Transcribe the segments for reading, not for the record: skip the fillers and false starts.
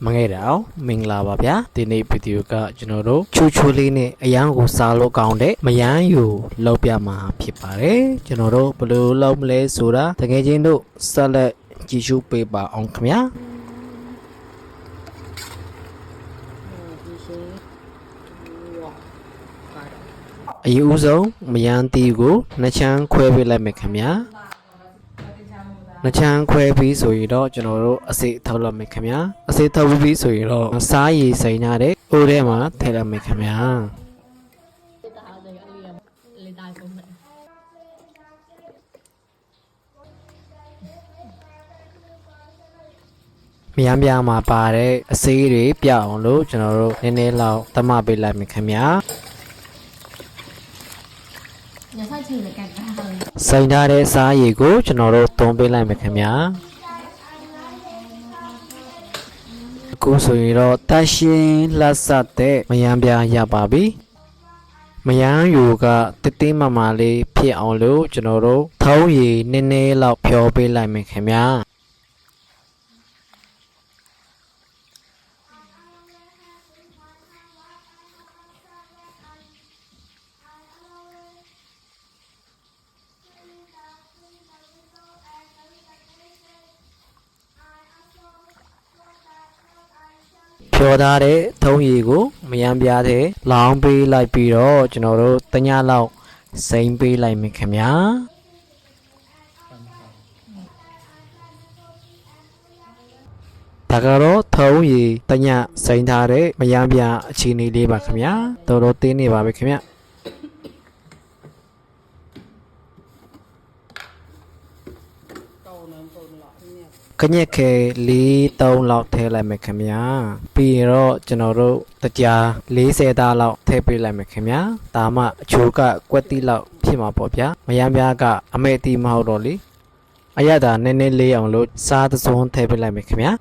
မငဲ့တော့မင်္ဂလာပါဗျာဒီနေ့ဗီဒီယိုကကျွန်တော်တို့ချူချူလေးနဲ့အရန်ကိုစားလို့ကောင်းတဲ့မယန်းယူလောက်ပြမှာဖြစ်ပါတယ်ကျွန်တော်တို့ဘယ်လိုလုပ်မလဲဆိုတာတကယ်ချင်းတို့ဆက်လက်ကြည့်ရှုပေးပါအောင်ခင်ဗျာအရင်ဦးဆုံးမယန်းတီကိုနှစ်ချမ်းခွဲပေးလိုက်မယ်ခင်ဗျာနှစ်ချမ်းခွဲပြီးဆိုရင်တော့ကျွန်တော်တို့အစိထုတ်လိုက်မယ်ခင်ဗျာအစိထုတ်ပြီးဆိုရင်တော့စားရည်စိန်ထားတဲ့အိုးထဲမှာထည့်လိုက်မယ်ခင်ဗျာမယန်းပြားမှာပါတဲ့အစေးတွေပြအောင်လို့ကျွန်တော်တို့နည်းနည်းလောက်သမပေးလိုက်မယ်ခင်ဗျာစိန်ထားတဲ့စားရည်ကိုကျွန်တော်တို့သွန်းပေးလိုက်မယ်ခင်ဗျာအခုဆိုရင်တော့တရှင်းလက်ဆက်တဲ့မယန်းပြားရပါပြီမယန်းယူကတတိမမလေးဖြစ်အောင်လို့ကျွန်တော်တို့ထုံးရည်နည်းနည်းလောက်ဖြောပေးလိုက်မယ်ခင်ဗျာဖြောထားတဲ့ထုံးရည်ကိုမယန်းပြားတဲ့လောင်းပေးလိုက်ပြီးတော့ကျွန်တော်တို့တညလောက်စိမ့်ပေးလိုက်မယ်ခင်ဗျာဒါကတော့ထုံးရည်တညစိမ့်ထားတဲ့မယန်းပြားအခြေအနေလေးပါခင်ဗျာတော်တော်တင်းနေပါပဲခင်ဗျာကညက်ခဲ4-3လောက်ထည့်လိုက်မယ်ခင်ဗျာပြီးရင်တော့ကျွန်တော်တို့တကြား40သားလောက်ထည့်ပေးလိုက်မယ်ခင်ဗျာဒါမှအချိုးကကွက်တိလောက်ဖြစ်မှာပေါ့ဗျာမယန်းပြားကအမဲတီမဟုတ်တော့လေအရသာနည်းနည်းလေးအောင်လို့စားသစွန်းထည့်ပေးလိုက်မယ်ခင်ဗျာ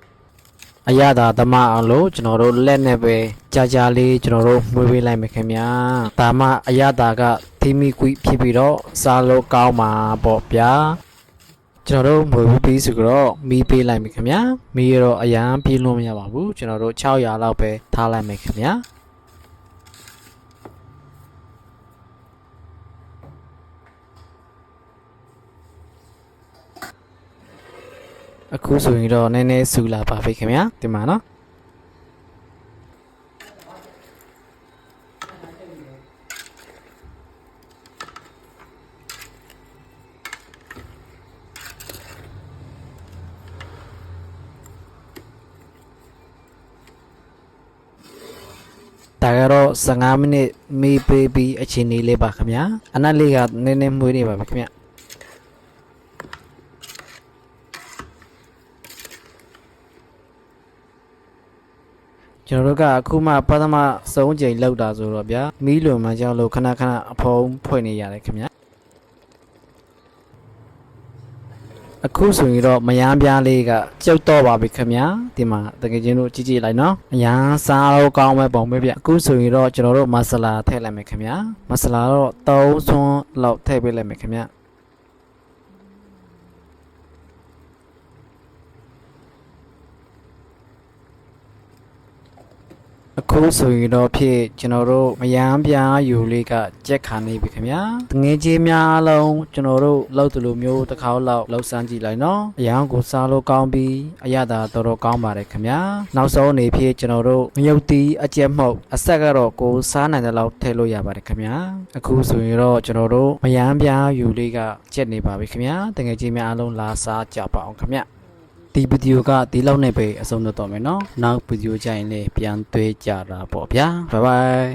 အရသာသမအောင်လို့ကျွန်တော်တို့လက်နဲ့ပဲကြာလေးကျွန်တော်တို့မွေးပေးလိုက်မယ်ခင်ဗျာဒါမှအရသာကသီးမီကွီဖြစ်ပြီးတော့စားလို့ကောင်းမှာပေါ့ဗျာကျွန်တော်တို့မွေးပြီးဆိုတော့မီးပေးလိုက်မယ်ခင်ဗျာမီးရတော့အရန်ပြေးလို့မရပါဘူးကျွန်တော်တို့600လောက်ပဲထားလိုက်မယ်ခင်ဗျာအခုဆိုရင်တော့နည်းနည်းဆူလာပါပြီခင်ဗျာဒီမှာနော်ဒါကတော့15မိနစ်မီးပေးပြီးအချိန်လေးပါခင်ဗျာအနက်လေးကနည်းနည်းမွေးနေပါပြီခင်ဗျာကျွန်တော်တို့ကအခုမှပထမဆုံးချိန်လောက်တာဆိုတော့ဗျာမီးလွန်မှကြောက်လို့ခဏခဏအဖုံးဖွင့်နေရတယ်ခင်ဗျာအခုဆိုရင်တော့မယန်းပြားလေးကကြောက်တော့ပါပြီခင်ဗျာဒီမှာတကယ်ချင်းတို့ကြည့်ကြည့်လိုက်နော်အရန်စားလို့ကောင်းမဲ့ပုံပဲဗျအခုဆိုရင်တော့ကျွန်တော်တို့မဆလာထည့်လိုက်မယ်ခင်ဗျာမဆလာတော့3ဆွန်းလောက်ထည့်ပေးလိုက်မယ်ခင်ဗျာအခုဆိုရင်တော့ဖြစ်ကျွန်တော်တို့မယန်းပြားယူလေးကကြက်ခါနေပြီခင်ဗျာငွေကြေးများလုံးကျွန်တော်တို့လောက်တလူမျိုးတစ်ခါလောက်လှုပ်ဆန်းကြည့်လိုက်နော်အရန်ကိုစားလို့ကောင်းပြီးအရသာတော်တော်ကောင်းပါတယ်ခင်ဗျာနောက်ဆုံးအနေဖြင့်ကျွန်တော်တို့မယုတ်တီးအကျက်မှုတ်အဆက်ကတော့ကိုစားနိုင်တဲ့လောက်ထည့်လို့ရပါတယ်ခင်ဗျာအခုဆိုရင်တော့ကျွန်တော်တို့မယန်းပြားယူလေးကကြက်နေပါပြီခင်ဗျာတငယ်ချင်းများအလုံးလာစားကြပါအောင်ခင်ဗျာဒီဗီဒီယိုကဒီလောက်နဲ့ပဲအဆုံးသတ်တော့မယ်နော်နောက်ဗီဒီယိုကြရင်လည်းပြန်တွေ့ကြတာပေါ့ဗျာဘိုင်ဘိုင်